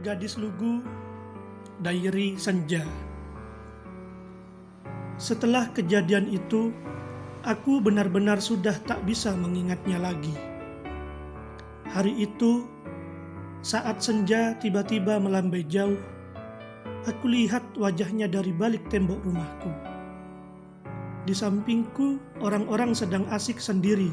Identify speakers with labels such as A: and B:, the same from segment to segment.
A: Gadis Lugu, Diary Senja. Setelah kejadian itu, aku benar-benar sudah tak bisa mengingatnya lagi. Hari itu, saat senja tiba-tiba melambai jauh, aku lihat wajahnya dari balik tembok rumahku. Di sampingku, orang-orang sedang asik sendiri,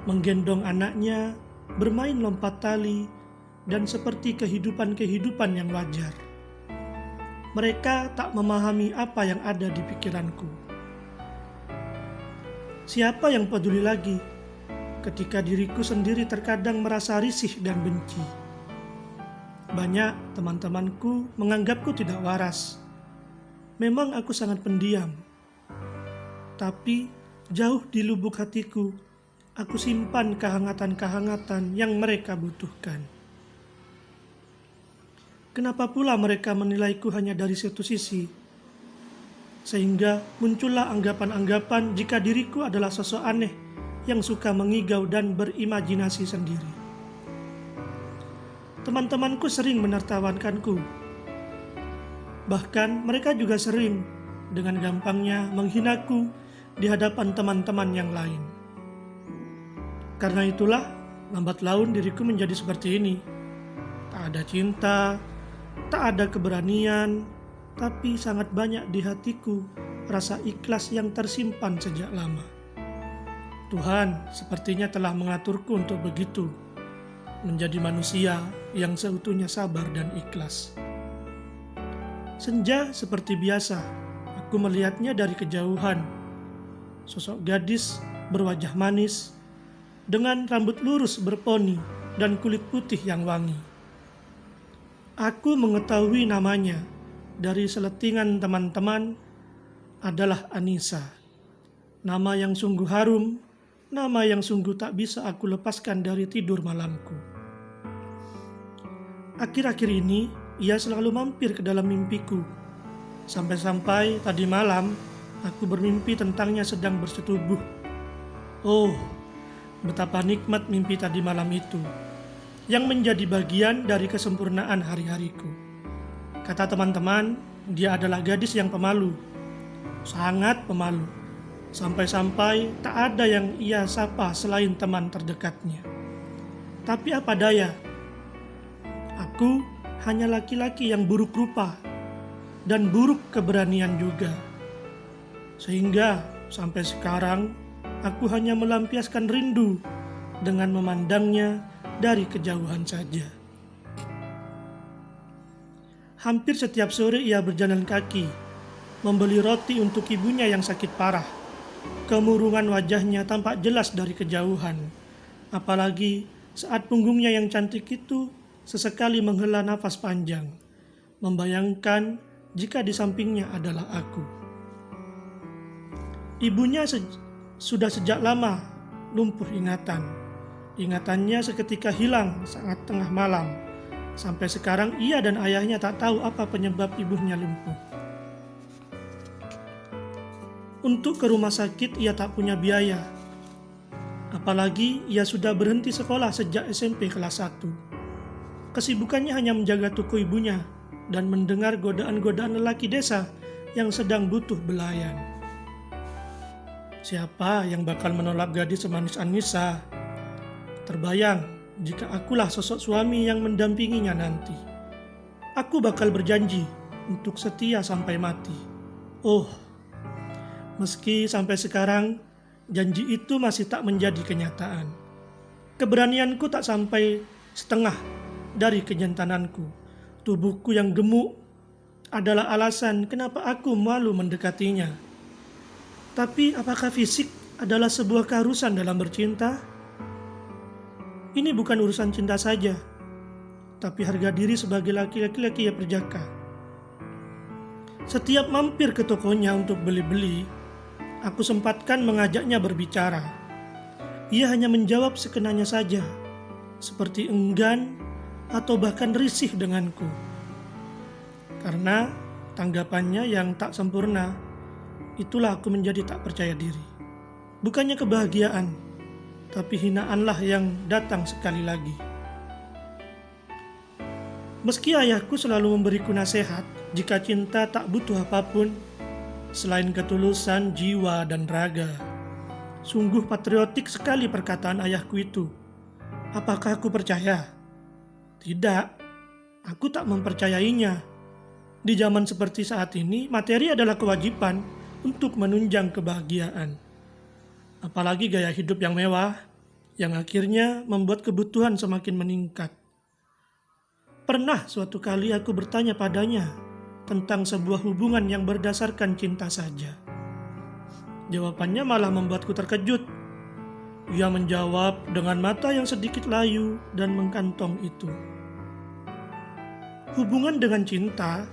A: menggendong anaknya, bermain lompat tali, dan seperti kehidupan-kehidupan yang wajar. Mereka tak memahami apa yang ada di pikiranku. Siapa yang peduli lagi ketika diriku sendiri terkadang merasa risih dan benci? Banyak teman-temanku menganggapku tidak waras. Memang aku sangat pendiam. Tapi jauh di lubuk hatiku, aku simpan kehangatan-kehangatan yang mereka butuhkan. Kenapa pula mereka menilaiku hanya dari satu sisi? Sehingga muncullah anggapan-anggapan jika diriku adalah sosok aneh yang suka mengigau dan berimajinasi sendiri. Teman-temanku sering menertawakanku. Bahkan mereka juga sering dengan gampangnya menghinaku di hadapan teman-teman yang lain. Karena itulah, lambat laun diriku menjadi seperti ini. Tak ada cinta, tak ada keberanian, tapi sangat banyak di hatiku rasa ikhlas yang tersimpan sejak lama. Tuhan sepertinya telah mengaturku untuk begitu, menjadi manusia yang seutuhnya sabar dan ikhlas. Senja seperti biasa, aku melihatnya dari kejauhan. Sosok gadis berwajah manis, dengan rambut lurus berponi dan kulit putih yang wangi. Aku mengetahui namanya dari seletingan teman-teman adalah Anissa. Nama yang sungguh harum, nama yang sungguh tak bisa aku lepaskan dari tidur malamku. Akhir-akhir ini, ia selalu mampir ke dalam mimpiku. Sampai-sampai tadi malam, aku bermimpi tentangnya sedang bersetubuh. Oh, betapa nikmat mimpi tadi malam itu, yang menjadi bagian dari kesempurnaan hari-hariku. Kata teman-teman, dia adalah gadis yang pemalu, sangat pemalu, sampai-sampai tak ada yang ia sapa selain teman terdekatnya. Tapi apa daya, aku hanya laki-laki yang buruk rupa dan buruk keberanian juga. Sehingga sampai sekarang aku hanya melampiaskan rindu dengan memandangnya dari kejauhan saja. Hampir setiap sore ia berjalan kaki, membeli roti untuk ibunya yang sakit parah. Kemurungan wajahnya tampak jelas dari kejauhan. Apalagi saat punggungnya yang cantik itu sesekali menghela nafas panjang, membayangkan jika di sampingnya adalah aku. Ibunya sudah sejak lama lumpuh ingatan. Ingatannya seketika hilang saat tengah malam. Sampai sekarang ia dan ayahnya tak tahu apa penyebab ibunya lumpuh. Untuk ke rumah sakit ia tak punya biaya. Apalagi ia sudah berhenti sekolah sejak SMP kelas 1. Kesibukannya hanya menjaga toko ibunya dan mendengar godaan-godaan lelaki desa yang sedang butuh belayan. Siapa yang bakal menolak gadis semanis Anissa? Terbayang jika akulah sosok suami yang mendampinginya nanti. Aku bakal berjanji untuk setia sampai mati. Oh, meski sampai sekarang janji itu masih tak menjadi kenyataan. Keberanianku tak sampai setengah dari kejantananku. Tubuhku yang gemuk adalah alasan kenapa aku malu mendekatinya. Tapi apakah fisik adalah sebuah keharusan dalam bercinta? Ini bukan urusan cinta saja, tapi harga diri sebagai laki-laki yang perjaka. Setiap mampir ke tokonya untuk beli-beli, aku sempatkan mengajaknya berbicara. Ia hanya menjawab sekenanya saja, seperti enggan atau bahkan risih denganku. Karena tanggapannya yang tak sempurna, itulah aku menjadi tak percaya diri. Bukannya kebahagiaan, tapi hinaanlah yang datang sekali lagi. Meski ayahku selalu memberiku nasihat jika cinta tak butuh apapun selain ketulusan jiwa dan raga. Sungguh patriotik sekali perkataan ayahku itu. Apakah aku percaya? Tidak, aku tak mempercayainya. Di zaman seperti saat ini, materi adalah kewajiban untuk menunjang kebahagiaan. Apalagi gaya hidup yang mewah, yang akhirnya membuat kebutuhan semakin meningkat. Pernah suatu kali aku bertanya padanya tentang sebuah hubungan yang berdasarkan cinta saja. Jawabannya malah membuatku terkejut. Ia menjawab dengan mata yang sedikit layu dan mengkantong itu. Hubungan dengan cinta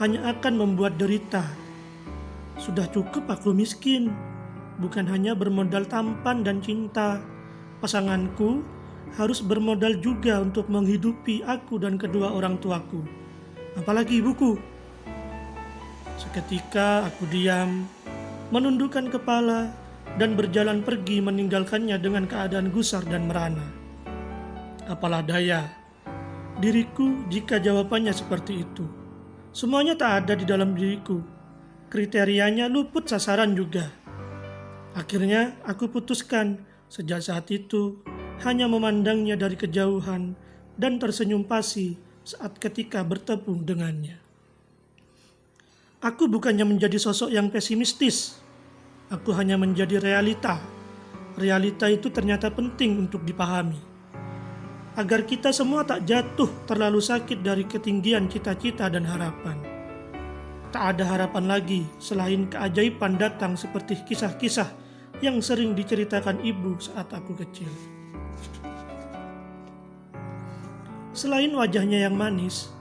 A: hanya akan membuat derita. Sudah cukup aku miskin, bukan hanya bermodal tampan dan cinta. Pasanganku harus bermodal juga untuk menghidupi aku dan kedua orang tuaku. Apalagi ibuku. Seketika aku diam, menundukkan kepala dan berjalan pergi meninggalkannya dengan keadaan gusar dan merana. Apalah daya diriku jika jawabannya seperti itu. Semuanya tak ada di dalam diriku. Kriterianya luput sasaran juga. Akhirnya aku putuskan sejak saat itu hanya memandangnya dari kejauhan dan tersenyum pasi saat ketika bertemu dengannya. Aku bukannya menjadi sosok yang pesimistis. Aku hanya menjadi realita. Realita itu ternyata penting untuk dipahami. Agar kita semua tak jatuh terlalu sakit dari ketinggian cita-cita dan harapan. Tak ada harapan lagi selain keajaiban datang seperti kisah-kisah yang sering diceritakan ibu saat aku kecil. Selain wajahnya yang manis,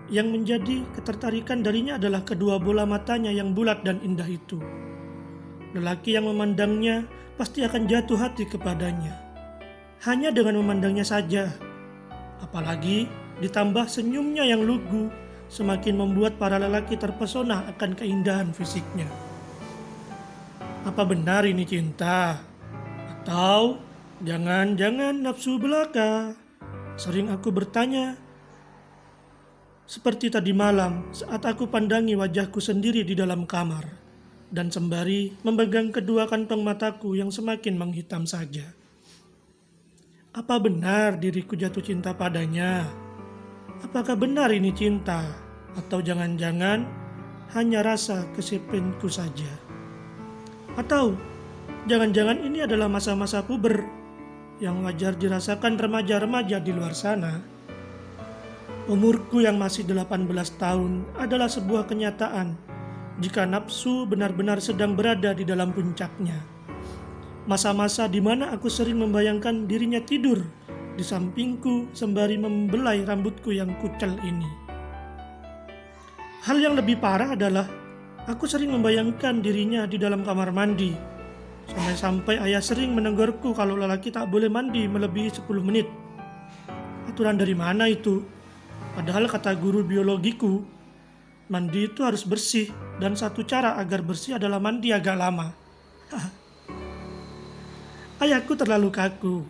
A: yang menjadi ketertarikan darinya adalah kedua bola matanya yang bulat dan indah itu. Lelaki yang memandangnya pasti akan jatuh hati kepadanya. Hanya dengan memandangnya saja. Apalagi ditambah senyumnya yang lugu, semakin membuat para lelaki terpesona akan keindahan fisiknya. Apa benar ini cinta? Atau jangan-jangan nafsu belaka? Sering aku bertanya. Seperti tadi malam saat aku pandangi wajahku sendiri di dalam kamar dan sembari memegang kedua kantong mataku yang semakin menghitam saja. Apa benar diriku jatuh cinta padanya? Apakah benar ini cinta? Atau jangan-jangan hanya rasa kesepinku saja? Atau jangan-jangan ini adalah masa-masa puber yang wajar dirasakan remaja-remaja di luar sana? Umurku yang masih 18 tahun adalah sebuah kenyataan jika nafsu benar-benar sedang berada di dalam puncaknya. Masa-masa di mana aku sering membayangkan dirinya tidur di sampingku sembari membelai rambutku yang kucel ini. Hal yang lebih parah adalah aku sering membayangkan dirinya di dalam kamar mandi. Sampai-sampai ayah sering menegurku kalau lelaki tak boleh mandi melebihi 10 menit. Aturan dari mana itu? Padahal kata guru biologiku, mandi itu harus bersih dan satu cara agar bersih adalah mandi agak lama. Ayahku terlalu kaku.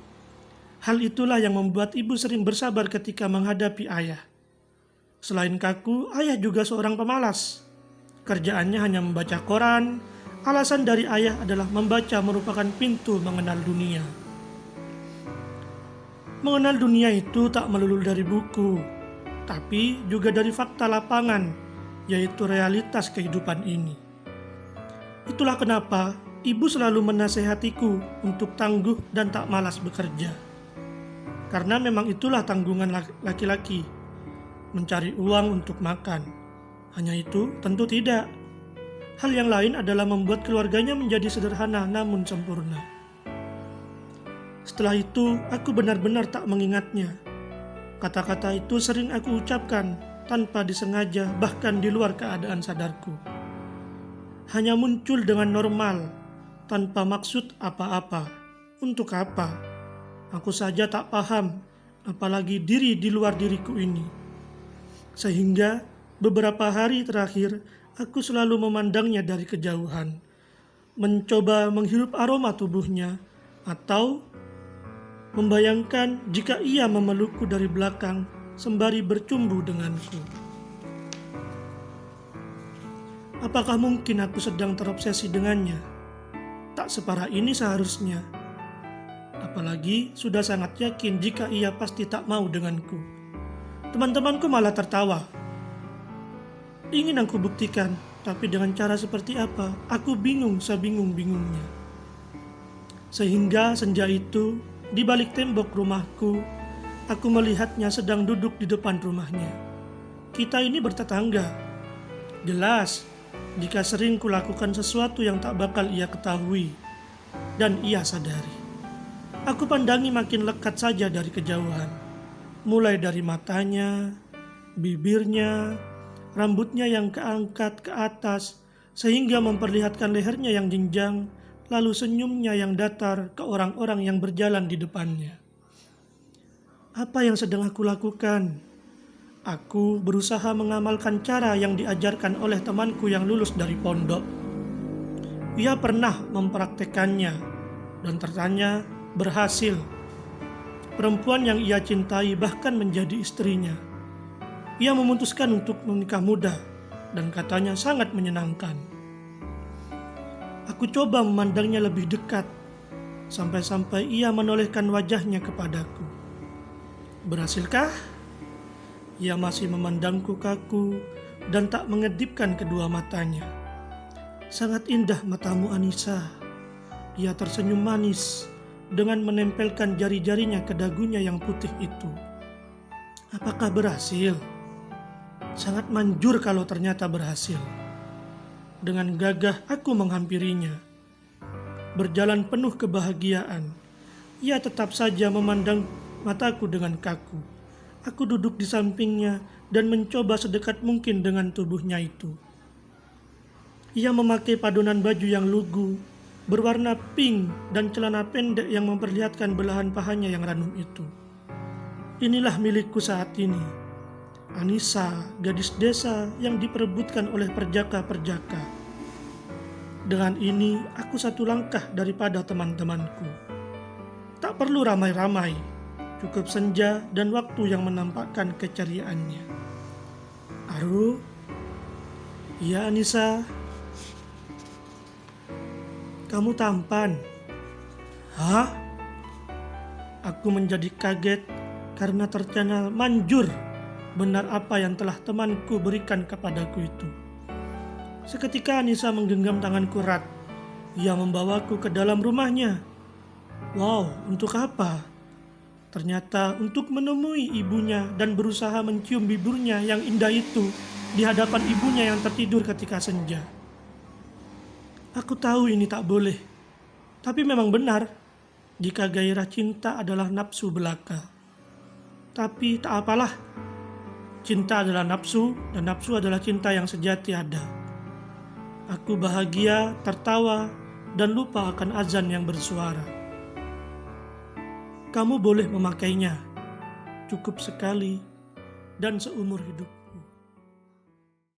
A: Hal itulah yang membuat ibu sering bersabar ketika menghadapi ayah. Selain kaku, ayah juga seorang pemalas. Kerjaannya hanya membaca koran. Alasan dari ayah adalah membaca merupakan pintu mengenal dunia. Mengenal dunia itu tak melulu dari buku, tapi juga dari fakta lapangan, yaitu realitas kehidupan ini. Itulah kenapa ibu selalu menasehatiku untuk tangguh dan tak malas bekerja. Karena memang itulah tanggungan laki-laki, mencari uang untuk makan. Hanya itu tentu tidak. Hal yang lain adalah membuat keluarganya menjadi sederhana namun sempurna. Setelah itu, aku benar-benar tak mengingatnya. Kata-kata itu sering aku ucapkan tanpa disengaja, bahkan di luar keadaan sadarku. Hanya muncul dengan normal, tanpa maksud apa-apa. Untuk apa? Aku saja tak paham, apalagi diri di luar diriku ini. Sehingga beberapa hari terakhir, aku selalu memandangnya dari kejauhan, mencoba menghirup aroma tubuhnya, atau membayangkan jika ia memelukku dari belakang sembari bercumbu denganku. Apakah mungkin aku sedang terobsesi dengannya? Tak separah ini seharusnya. Apalagi sudah sangat yakin jika ia pasti tak mau denganku. Teman-temanku malah tertawa. Ingin aku buktikan, tapi dengan cara seperti apa? Aku bingung sebingung-bingungnya. Sehingga senja itu, di balik tembok rumahku, aku melihatnya sedang duduk di depan rumahnya. Kita ini bertetangga. Jelas, jika sering kulakukan sesuatu yang tak bakal ia ketahui dan ia sadari. Aku pandangi makin lekat saja dari kejauhan. Mulai dari matanya, bibirnya, rambutnya yang keangkat ke atas sehingga memperlihatkan lehernya yang jenjang, lalu senyumnya yang datar ke orang-orang yang berjalan di depannya. Apa yang sedang aku lakukan? Aku berusaha mengamalkan cara yang diajarkan oleh temanku yang lulus dari pondok. Ia pernah mempraktekannya dan ternyata berhasil. Perempuan yang ia cintai bahkan menjadi istrinya. Ia memutuskan untuk menikah muda dan katanya sangat menyenangkan. Aku coba memandangnya lebih dekat sampai-sampai ia menolehkan wajahnya kepadaku. Berhasilkah? Ia masih memandangku kaku dan tak mengedipkan kedua matanya. Sangat indah matamu, Anissa. Ia tersenyum manis dengan menempelkan jari-jarinya ke dagunya yang putih itu. Apakah berhasil? Sangat manjur kalau ternyata berhasil. Dengan gagah aku menghampirinya. Berjalan penuh kebahagiaan. Ia tetap saja memandang mataku dengan kaku. Aku duduk di sampingnya dan mencoba sedekat mungkin dengan tubuhnya itu. Ia memakai paduan baju yang lugu, berwarna pink dan celana pendek yang memperlihatkan belahan pahanya yang ranum itu. Inilah milikku saat ini. Anissa, gadis desa yang diperebutkan oleh perjaka-perjaka. Dengan ini, aku satu langkah daripada teman-temanku. Tak perlu ramai-ramai. Cukup senja dan waktu yang menampakkan keceriaannya. Aru? Iya, Anissa. Kamu tampan. Hah? Aku menjadi kaget karena ternyata manjur benar apa yang telah temanku berikan kepadaku itu. Seketika Anissa menggenggam tanganku erat. Ia membawaku ke dalam rumahnya. Wow, untuk apa? Ternyata untuk menemui ibunya dan berusaha mencium bibirnya yang indah itu di hadapan ibunya yang tertidur ketika senja. Aku tahu ini tak boleh, tapi memang benar jika gairah cinta adalah nafsu belaka. Tapi tak apalah, cinta adalah nafsu dan nafsu adalah cinta yang sejati ada. Aku bahagia, tertawa, dan lupa akan azan yang bersuara. Kamu boleh memakainya, cukup sekali dan seumur hidup.